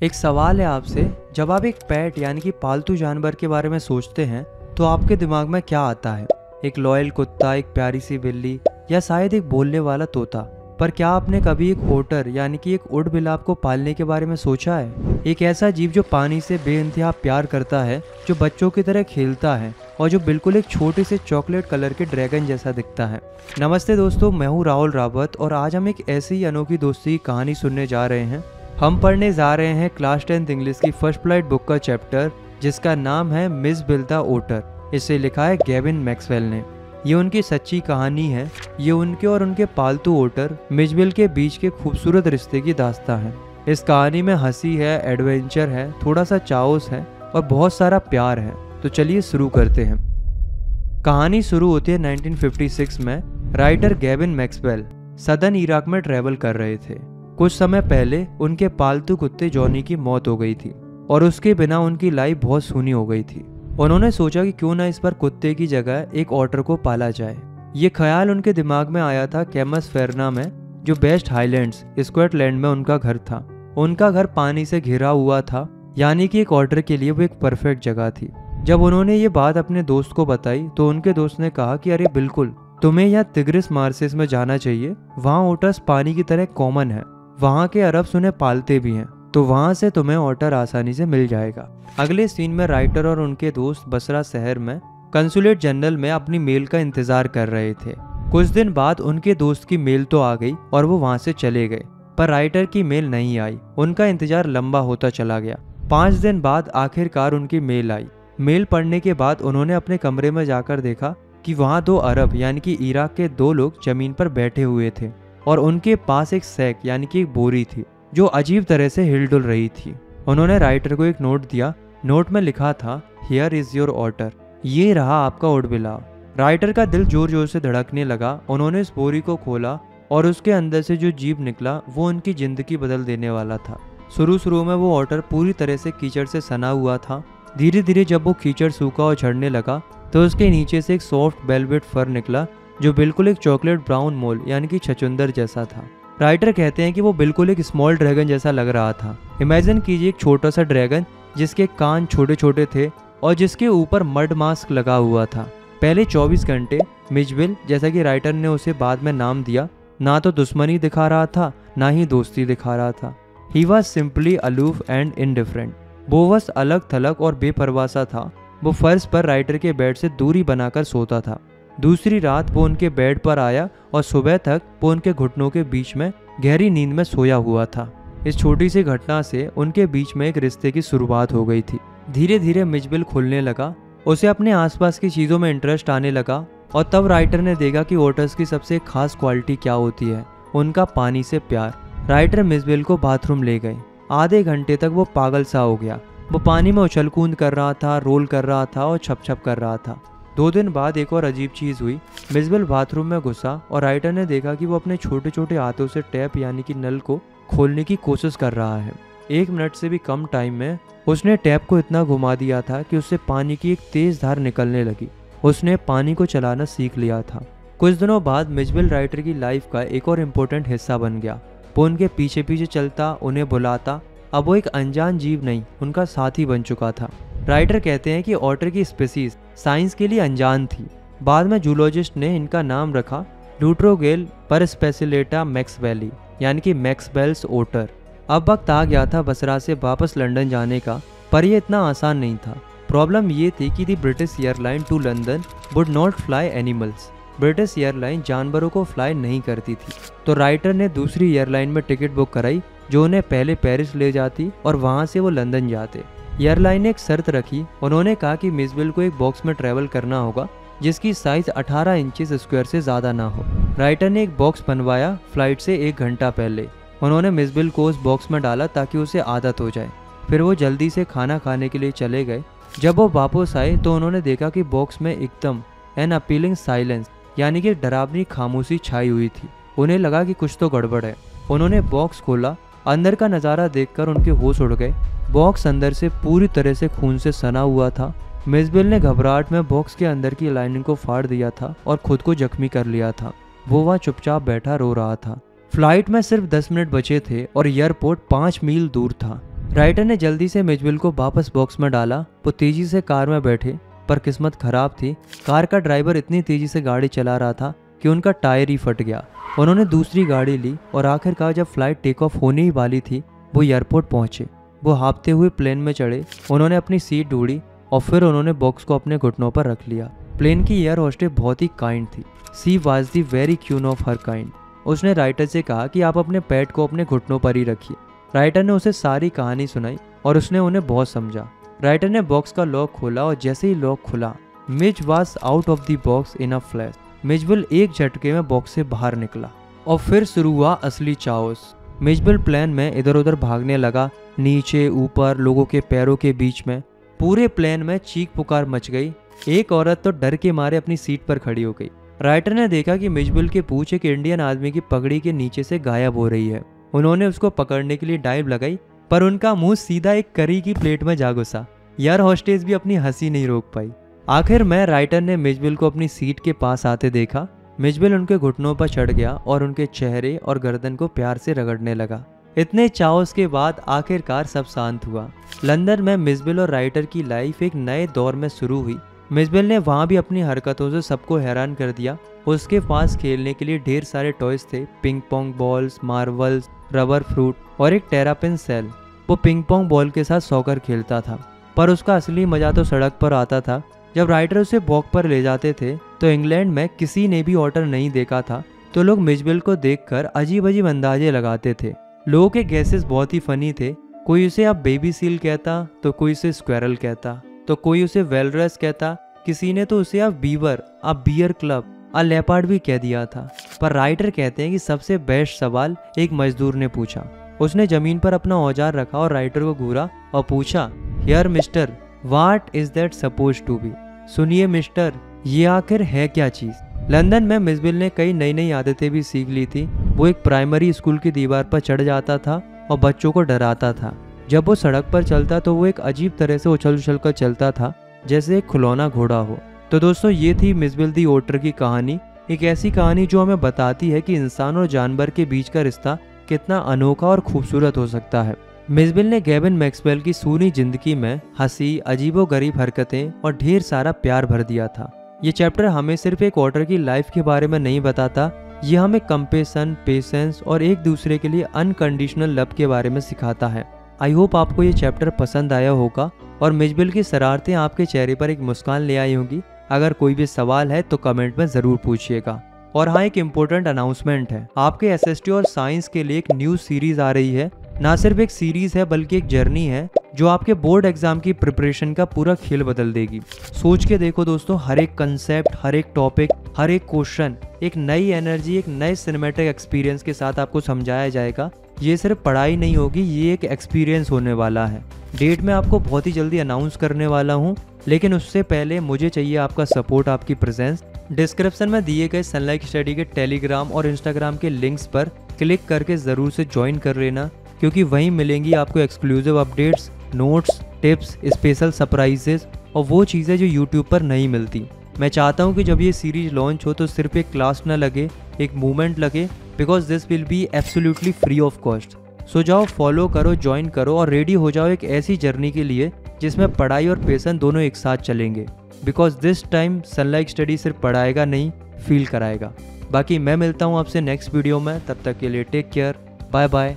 एक सवाल है आपसे, जब आप एक पेट यानी कि पालतू जानवर के बारे में सोचते हैं तो आपके दिमाग में क्या आता है? एक लॉयल कुत्ता, एक प्यारी सी बिल्ली, या शायद एक बोलने वाला तोता? पर क्या आपने कभी एक ओटर यानी कि एक उड़बिलाव को पालने के बारे में सोचा है? एक ऐसा जीव जो पानी से बेइंतहा प्यार करता है, जो बच्चों की तरह खेलता है और जो बिल्कुल एक छोटे से चॉकलेट कलर के ड्रैगन जैसा दिखता है। नमस्ते दोस्तों, मैं हूँ राहुल रावत और आज हम एक ऐसी ही अनोखी दोस्ती की कहानी सुनने जा रहे हैं। हम पढ़ने जा रहे हैं क्लास 10th इंग्लिश की फर्स्ट फ्लाइट बुक का चैप्टर, जिसका नाम है मिस बिल द ओटर। इसे लिखा है गेविन मैक्सवेल ने। ये उनकी सच्ची कहानी है। ये उनके और उनके पालतू ओटर मिस बिल के बीच के खूबसूरत रिश्ते की दास्तां है। इस कहानी में हंसी है, एडवेंचर है, थोड़ा सा चाओस है और बहुत सारा प्यार है। तो चलिए शुरू करते हैं। कहानी शुरू होती है 1956 में। Writer Gavin Maxwell southern Iraq में ट्रेवल कर रहे थे। कुछ समय पहले उनके पालतू कुत्ते जॉनी की मौत हो गई थी और उसके बिना उनकी लाइफ बहुत सूनी हो गई थी। उन्होंने सोचा कि क्यों ना इस पर कुत्ते की जगह एक ऑटर को पाला जाए। ये ख्याल उनके दिमाग में आया था कैमस फेरना में, जो वेस्ट हाईलैंड्स स्कॉटलैंड में उनका घर था। उनका घर पानी से घिरा हुआ था, यानी कि एक ऑटर के लिए वो एक परफेक्ट जगह थी। जब उन्होंने ये बात अपने दोस्त को बताई तो उनके दोस्त ने कहा कि अरे बिल्कुल, तुम्हें यहाँ तिग्रिस मार्सेस में जाना चाहिए। वहाँ ओटर्स पानी की तरह कॉमन है, वहाँ के अरब्स उन्हें पालते भी हैं, तो वहाँ से तुम्हें ऑटर आसानी से मिल जाएगा। अगले सीन में राइटर और उनके दोस्त बसरा शहर में कंसुलेट जनरल में अपनी मेल का इंतजार कर रहे थे। कुछ दिन बाद उनके दोस्त की मेल तो आ गई और वो वहाँ से चले गए, पर राइटर की मेल नहीं आई। उनका इंतजार लंबा होता चला गया। 5 दिन बाद आखिरकार उनकी मेल आई। मेल पढ़ने के बाद उन्होंने अपने कमरे में जाकर देखा कि वहाँ 2 अरब यानी कि इराक के 2 लोग जमीन पर बैठे हुए थे और उनके पास एक सैक यानी कि एक बोरी थी जो अजीब तरह से हिलडुल रही थी। उन्होंने राइटर को एक नोट दिया। नोट में लिखा था, हियर इज योर ऑटर। ये रहा आपका उड़बिलाव। राइटर का दिल जोर जोर से धड़कने लगा। उन्होंने इस बोरी को खोला और उसके अंदर से जो जीव निकला वो उनकी जिंदगी बदल देने वाला था। शुरू में वो ऑटर पूरी तरह से कीचड़ से सना हुआ था। धीरे धीरे जब वो कीचड़ सूखा और झड़ने लगा तो उसके नीचे से एक सॉफ्ट वेलवेट फर निकला जो बिल्कुल एक चॉकलेट ब्राउन मोल यानी कि छछूंदर जैसा था। राइटर कहते हैं कि वो बिल्कुल एक स्मॉल ड्रैगन जैसा लग रहा था। इमेजिन कीजिए एक छोटा सा ड्रैगन जिसके कान छोटे छोटे थे और जिसके ऊपर मड मास्क लगा हुआ था। पहले 24 घंटे मिस बिल, जैसा कि राइटर ने उसे बाद में नाम दिया, ना तो दुश्मनी दिखा रहा था ना ही दोस्ती दिखा रहा था। He was simply aloof and indifferent. वो बस अलग थलग और बेपरवाह सा था। वो फर्श पर राइटर के बेड से दूरी बनाकर सोता था। दूसरी रात वो उनके बेड पर आया और सुबह तक वो उनके घुटनों के बीच में गहरी नींद में सोया हुआ था। इस छोटी सी घटना से उनके बीच में एक रिश्ते की शुरुआत हो गई थी। धीरे धीरे मिस बिल खुलने लगा। उसे अपने आसपास की चीज़ों में इंटरेस्ट आने लगा और तब राइटर ने देखा कि ओटर्स की सबसे खास क्वालिटी क्या होती है, उनका पानी से प्यार। राइटर मिस बिल को बाथरूम ले गए। आधे घंटे तक वो पागल सा हो गया। वो पानी में उछल कूद कर रहा था, रोल कर रहा था और छप छप कर रहा था। 2 दिन बाद एक और अजीब चीज़ हुई। मिस बिल बाथरूम में घुसा और राइटर ने देखा कि वो अपने छोटे छोटे हाथों से टैप यानी कि नल को खोलने की कोशिश कर रहा है। 1 मिनट से भी कम टाइम में उसने टैप को इतना घुमा दिया था कि उससे पानी की एक तेज धार निकलने लगी। उसने पानी को चलाना सीख लिया था। कुछ दिनों बाद मिस बिल राइटर की लाइफ का एक और इम्पोर्टेंट हिस्सा बन गया। वो उनके पीछे पीछे चलता, उन्हें बुलाता। अब वो एक अनजान जीव नहीं, उनका साथी बन चुका था। राइटर कहते हैं कि ऑटर की स्पीसीज साइंस के लिए अनजान थी। बाद में जूलॉजिस्ट ने इनका नाम रखा ल्यूट्रोगेल परस्पेसिलेटा मैक्सवेली, यानी कि मैक्सवेल्स ओटर। अब वक्त आ गया था बसरा से वापस लंदन जाने का, पर यह इतना आसान नहीं था। प्रॉब्लम ये थी कि the British airline to London would not fly animals. British airline जानवरों को फ्लाई नहीं करती थी। तो राइटर ने दूसरी एयरलाइन में टिकट बुक कराई जो उन्हें पहले पेरिस ले जाती और वहाँ से वो लंदन जाते। एयरलाइन ने एक शर्त रखी। उन्होंने कहा कि मिस बिल को एक बॉक्स में ट्रैवल करना होगा जिसकी साइज 18 इंचेस स्क्वायर से ज़्यादा ना हो। राइटर ने एक बॉक्स बनवाया फ्लाइट से 1 घंटा पहले। उन्होंने मिस बिल को उस बॉक्स में डाला ताकि उसे आदत हो जाए। फिर वो जल्दी से खाना खाने के लिए चले गए। जब वो वापस आए तो उन्होंने देखा कि बॉक्स में एकदम एन अपीलिंग साइलेंस यानी कि डरावनी खामोशी छाई हुई थी। उन्हें लगा कि कुछ तो गड़बड़ है। उन्होंने बॉक्स खोला। अंदर का नज़ारा देखकर उनके होश उड़ गए। बॉक्स अंदर से पूरी तरह से खून से सना हुआ था। मिस बिल ने घबराहट में बॉक्स के अंदर की लाइनिंग को फाड़ दिया था और खुद को जख्मी कर लिया था। वो वहाँ चुपचाप बैठा रो रहा था। फ्लाइट में सिर्फ 10 मिनट बचे थे और एयरपोर्ट 5 मील दूर था। राइटर ने जल्दी से मिचबिल को वापस बॉक्स में डाला। वो तेजी से कार में बैठे, पर किस्मत खराब थी। कार का ड्राइवर इतनी तेजी से गाड़ी चला रहा था कि उनका टायर ही फट गया। उन्होंने दूसरी गाड़ी ली और आखिरकार जब फ्लाइट टेक ऑफ होने ही वाली थी, वो एयरपोर्ट पहुंचे। वो हाँफते हुए प्लेन में चढ़े। उन्होंने अपनी सीट ढूंढी और फिर उन्होंने बॉक्स को अपने घुटनों पर रख लिया। प्लेन की एयर होस्टेस बहुत ही काइंड थी। She was the very queen of her kind. उसने राइटर से कहा कि आप अपने पेट को अपने घुटनों पर ही रखिए। राइटर ने उसे सारी कहानी सुनाई और उसने उन्हें बहुत समझा। राइटर ने बॉक्स का लॉक खोला और जैसे ही लॉक खुला, Mitch was out of the box in a flash. मिचबिल एक झटके में बॉक्स से बाहर निकला और फिर शुरू हुआ असली चाओस। मिचबिल प्लेन में इधर उधर भागने लगा, नीचे ऊपर, लोगों के पैरों के बीच में। पूरे प्लेन में चीख पुकार मच गई। एक औरत तो डर के मारे अपनी सीट पर खड़ी हो गई। राइटर ने देखा कि मिचबिल की पूंछ एक इंडियन आदमी की पगड़ी के नीचे से गायब हो रही है। उन्होंने उसको पकड़ने के लिए डाइव लगाई, पर उनका मुंह सीधा एक करी की प्लेट में जा घुसा। एयर होस्टेस भी अपनी हंसी नहीं रोक पाई। आखिर में राइटर ने मिचबिल को अपनी सीट के पास आते देखा। मिचबिल उनके घुटनों पर चढ़ गया और उनके चेहरे और गर्दन को प्यार से रगड़ने लगा। इतने चाओस के बाद आखिरकार सब शांत हुआ। लंदन में मिचबिल और राइटर की लाइफ एक नए दौर में शुरू हुई। मिचबिल ने वहाँ भी अपनी हरकतों से सबको हैरान कर दिया। उसके पास खेलने के लिए ढेर सारे टॉयज थे, ping pong balls, Marvels, rubber fruit और एक टेरापिन सेल। वो पिंग पोंग बॉल के साथ सॉकर खेलता था, पर उसका असली मजा तो सड़क पर आता था। जब राइटर उसे वॉक पर ले जाते थे तो इंग्लैंड में किसी ने भी ऑटर नहीं देखा था, तो लोग मिचबिल को देखकर अजीब अजीब अंदाजे लगाते थे। लोगों के गैसेस बहुत ही फनी थे। कोई उसे अब बेबी सील कहता, तो कोई उसे स्क्वेरल कहता, तो कोई उसे वेलरस कहता। किसी ने तो उसे अब बीवर, अब बियर क्लब, लेपर्ड भी कह दिया था। पर राइटर कहते हैं कि सबसे बेस्ट सवाल एक मजदूर ने पूछा। उसने जमीन पर अपना औजार रखा और राइटर को घूरा और पूछा, here mister, what is that suppose to be? सुनिए मिस्टर, ये आखिर है क्या चीज? लंदन में मिचबिल ने कई नई नई आदतें भी सीख ली थी। वो एक प्राइमरी स्कूल की दीवार पर चढ़ जाता था और बच्चों को डराता था। जब वो सड़क पर चलता तो वो एक अजीब तरह से उछल उछल कर चलता था, जैसे एक खिलौना घोड़ा हो। तो दोस्तों, ये थी मिचबिल दी ओटर की कहानी। एक ऐसी कहानी जो हमें बताती है कि इंसान और जानवर के बीच का रिश्ता कितना अनोखा और खूबसूरत हो सकता है। मिचबिल ने गेविन मैक्सवेल की सूनी जिंदगी में हंसी, अजीबोगरीब हरकतें और ढेर सारा प्यार भर दिया था। ये चैप्टर हमें सिर्फ एक ऑटर की लाइफ के बारे में नहीं बताता, ये हमें कंपेशन, पेशेंस और एक दूसरे के लिए अनकंडीशनल लव के बारे में सिखाता है। आई होप आपको ये चैप्टर पसंद आया होगा और मिचबिल की शरारतें आपके चेहरे पर एक मुस्कान ले आई होंगी। अगर कोई भी सवाल है तो कमेंट में ज़रूर पूछिएगा। और हाँ, एक इम्पोर्टेंट अनाउंसमेंट है। आपके एसएसटी और साइंस के लिए एक न्यू सीरीज आ रही है। ना सिर्फ एक सीरीज है बल्कि एक जर्नी है जो आपके बोर्ड एग्जाम की प्रिपरेशन का पूरा खेल बदल देगी। सोच के देखो दोस्तों, हर एक कंसेप्ट, हर एक टॉपिक, हर एक क्वेश्चन एक नई एनर्जी, एक नए सिनेमैटिक एक्सपीरियंस के साथ आपको समझाया जाएगा। ये सिर्फ पढ़ाई नहीं होगी, ये एक एक्सपीरियंस होने वाला है। डेट मैं आपको बहुत ही जल्दी अनाउंस करने वाला हूँ, लेकिन उससे पहले मुझे चाहिए आपका सपोर्ट, आपकी प्रेजेंस। डिस्क्रिप्शन में दिए गए सनलाइट स्टडी के टेलीग्राम और इंस्टाग्राम के लिंक्स पर क्लिक करके ज़रूर से ज्वाइन कर लेना, क्योंकि वहीं मिलेंगी आपको exclusive updates, notes, tips, special surprises और वो चीज़ें जो यूट्यूब पर नहीं मिलती। मैं चाहता हूँ कि जब ये सीरीज लॉन्च हो तो सिर्फ एक क्लास ना लगे, एक मूवमेंट लगे, because this will be absolutely free of cost. So जाओ, फॉलो करो, ज्वाइन करो और रेडी हो जाओ एक ऐसी जर्नी के लिए जिसमें पढ़ाई और पैशन दोनों एक साथ चलेंगे। Because this time sunlight study सिर्फ पढ़ाएगा नहीं, फील कराएगा। बाकी मैं मिलता हूँ आपसे नेक्स्ट वीडियो में, तब तक के लिए टेक केयर, बाय बाय।